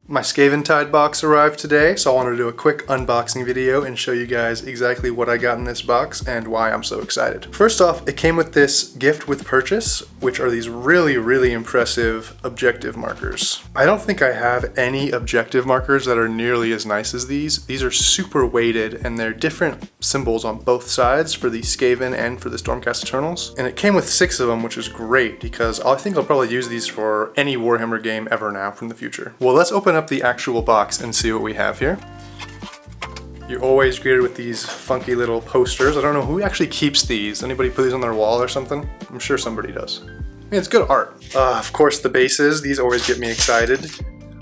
My Skaventide box arrived today, so I wanted to do a quick unboxing video and show you guys exactly what I got in this box and why I'm so excited. First off, it came with this gift with purchase, which are these really impressive objective markers. I don't think I have any objective markers that are nearly as nice as these. These are super weighted and they're different symbols on both sides for the Skaven and for the Stormcast Eternals. And it came with 6 of them, which is great because I think I'll probably use these for any Warhammer game ever now from the future. Well, let's open up the actual box and see what we have here. You're always greeted with these funky little posters. I don't know who actually keeps these. Anybody put these on their wall or something? I'm sure somebody does. I mean, it's good art. Of course, the bases. These always get me excited.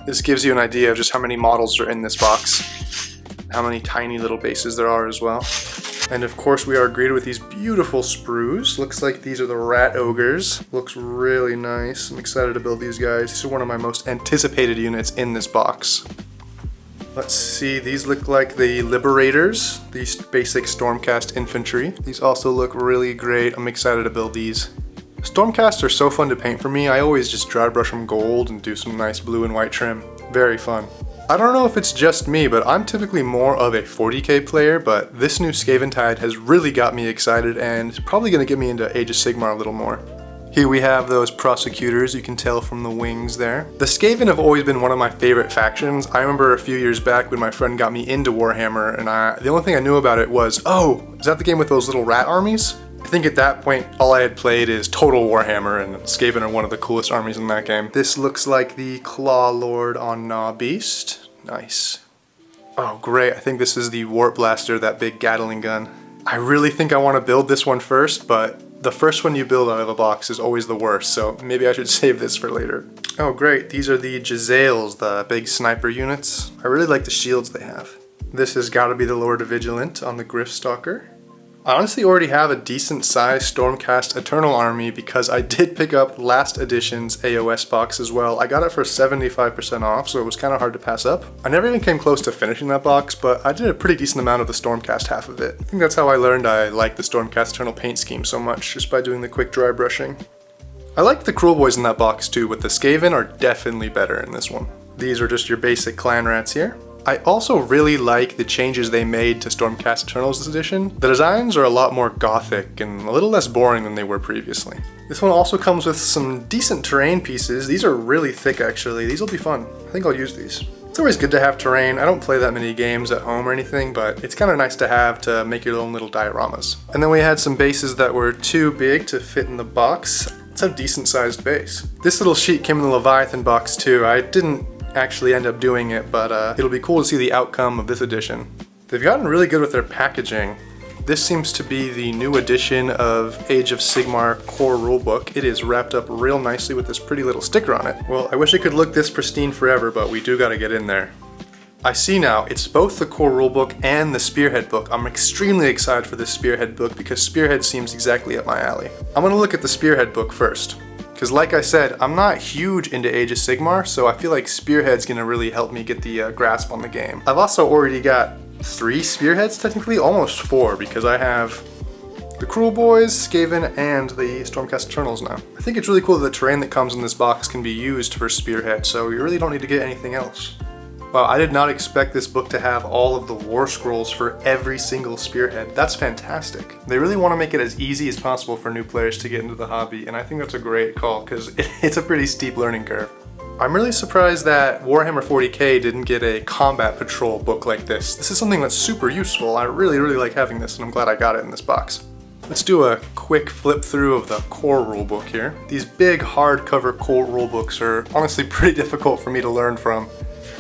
This gives you an idea of just how many models are in this box. How many tiny little bases there are as well. And of course we are greeted with these beautiful sprues. Looks like these are the rat ogres. Looks really nice. I'm excited to build these guys. These are one of my most anticipated units in this box. Let's see, these look like the Liberators, these basic Stormcast infantry. These also look really great. I'm excited to build these. Stormcast are so fun to paint for me. I always just dry brush them gold and do some nice blue and white trim. Very fun. I don't know if it's just me, but I'm typically more of a 40k player, but this new Skaventide has really got me excited and it's probably going to get me into Age of Sigmar a little more. Here we have those prosecutors, you can tell from the wings there. The Skaven have always been one of my favorite factions. I remember a few years back when my friend got me into Warhammer and the only thing I knew about it was, oh, is that the game with those little rat armies? I think at that point, all I had played is Total Warhammer, and Skaven are one of the coolest armies in that game. This looks like the Claw Lord on Gnaw Beast. Nice. Oh, great. I think this is the Warp Blaster, that big Gatling gun. I really think I want to build this one first, but the first one you build out of a box is always the worst, so maybe I should save this for later. Oh, great. These are the Jezzails, the big sniper units. I really like the shields they have. This has got to be the Lord of Vigilant on the Griffstalker. I honestly already have a decent sized Stormcast Eternal army because I did pick up last edition's AOS box as well. I got it for 75% off, so it was kind of hard to pass up. I never even came close to finishing that box, but I did a pretty decent amount of the Stormcast half of it. I think that's how I learned I like the Stormcast Eternal paint scheme so much, just by doing the quick dry brushing. I like the Cruel Boys in that box too, but the Skaven are definitely better in this one. These are just your basic clan rats here. I also really like the changes they made to Stormcast Eternals this edition. The designs are a lot more gothic and a little less boring than they were previously. This one also comes with some decent terrain pieces. These are really thick actually. These will be fun. I think I'll use these. It's always good to have terrain. I don't play that many games at home or anything, but it's kind of nice to have to make your own little dioramas. And then we had some bases that were too big to fit in the box. It's a decent sized base. This little sheet came in the Leviathan box too. I didn't actually end up doing it, but it'll be cool to see the outcome of this edition. They've gotten really good with their packaging. This seems to be the new edition of Age of Sigmar core rulebook. It is wrapped up real nicely with this pretty little sticker on it. Well, I wish it could look this pristine forever, but we do gotta get in there. I see now, it's both the core rulebook and the Spearhead book. I'm extremely excited for this Spearhead book because Spearhead seems exactly up my alley. I'm gonna look at the Spearhead book first. Because like I said, I'm not huge into Age of Sigmar, so I feel like Spearhead's gonna really help me get the grasp on the game. I've also already got 3 Spearheads, technically, almost 4, because I have the Cruel Boys, Skaven, and the Stormcast Eternals now. I think it's really cool that the terrain that comes in this box can be used for Spearhead, so you really don't need to get anything else. Wow, I did not expect this book to have all of the war scrolls for every single Spearhead. That's fantastic. They really want to make it as easy as possible for new players to get into the hobby, and I think that's a great call because it's a pretty steep learning curve. I'm really surprised that Warhammer 40k didn't get a combat patrol book like this. This is something that's super useful. I really like having this, and I'm glad I got it in this box. Let's do a quick flip through of the core rulebook here. These big hardcover core rulebooks are honestly pretty difficult for me to learn from,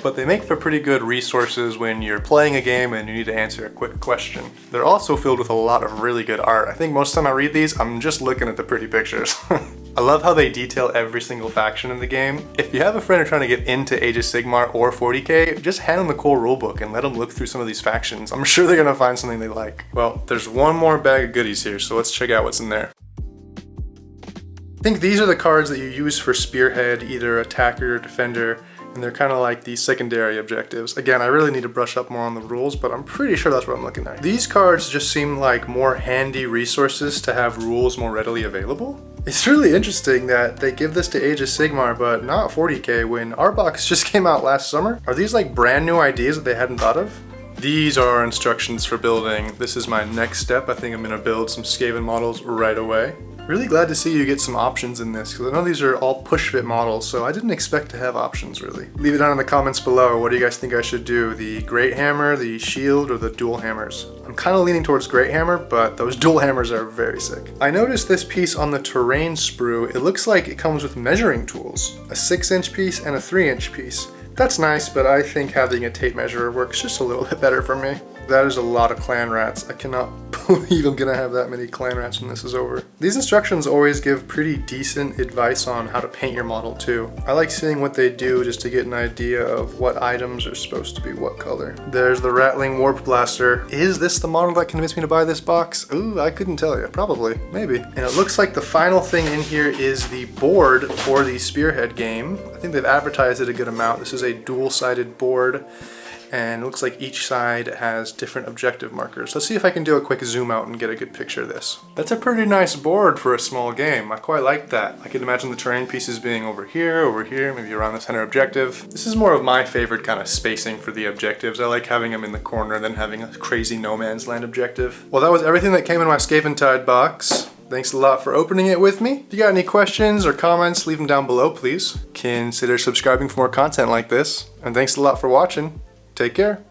but they make for pretty good resources when you're playing a game and you need to answer a quick question. They're also filled with a lot of really good art. I think most of the time I read these, I'm just looking at the pretty pictures. I love how they detail every single faction in the game. If you have a friend who's trying to get into Age of Sigmar or 40k, just hand them the core rulebook and let them look through some of these factions. I'm sure they're gonna find something they like. Well, there's one more bag of goodies here, so let's check out what's in there. I think these are the cards that you use for Spearhead, either attacker or defender, and they're kind of like the secondary objectives. Again, I really need to brush up more on the rules, but I'm pretty sure that's what I'm looking at. These cards just seem like more handy resources to have rules more readily available. It's really interesting that they give this to Age of Sigmar, but not 40k when our box just came out last summer. Are these like brand new ideas that they hadn't thought of? These are our instructions for building. This is my next step. I think I'm gonna build some Skaven models right away. Really glad to see you get some options in this, because I know these are all push fit models, so I didn't expect to have options really. Leave it down in the comments below. What do you guys think I should do? The Great Hammer, the Shield, or the Dual Hammers? I'm kind of leaning towards Great Hammer, but those Dual Hammers are very sick. I noticed this piece on the terrain sprue. It looks like it comes with measuring tools. A 6-inch piece and a 3-inch piece. That's nice, but I think having a tape measure works just a little bit better for me. That is a lot of clan rats. I cannot believe I'm gonna have that many clan rats when this is over. These instructions always give pretty decent advice on how to paint your model too. I like seeing what they do just to get an idea of what items are supposed to be what color. There's the Rattling Warp Blaster. Is this the model that convinced me to buy this box? Ooh, I couldn't tell you. Probably. Maybe. And it looks like the final thing in here is the board for the Spearhead game. I think they've advertised it a good amount. This is a dual-sided board, and it looks like each side has different objective markers. Let's see if I can do a quick zoom out and get a good picture of this. That's a pretty nice board for a small game. I quite like that. I can imagine the terrain pieces being over here, maybe around the center objective. This is more of my favorite kind of spacing for the objectives. I like having them in the corner than having a crazy no man's land objective. Well, that was everything that came in my Skaventide box. Thanks a lot for opening it with me. If you got any questions or comments, leave them down below, please. Consider subscribing for more content like this. And thanks a lot for watching. Take care.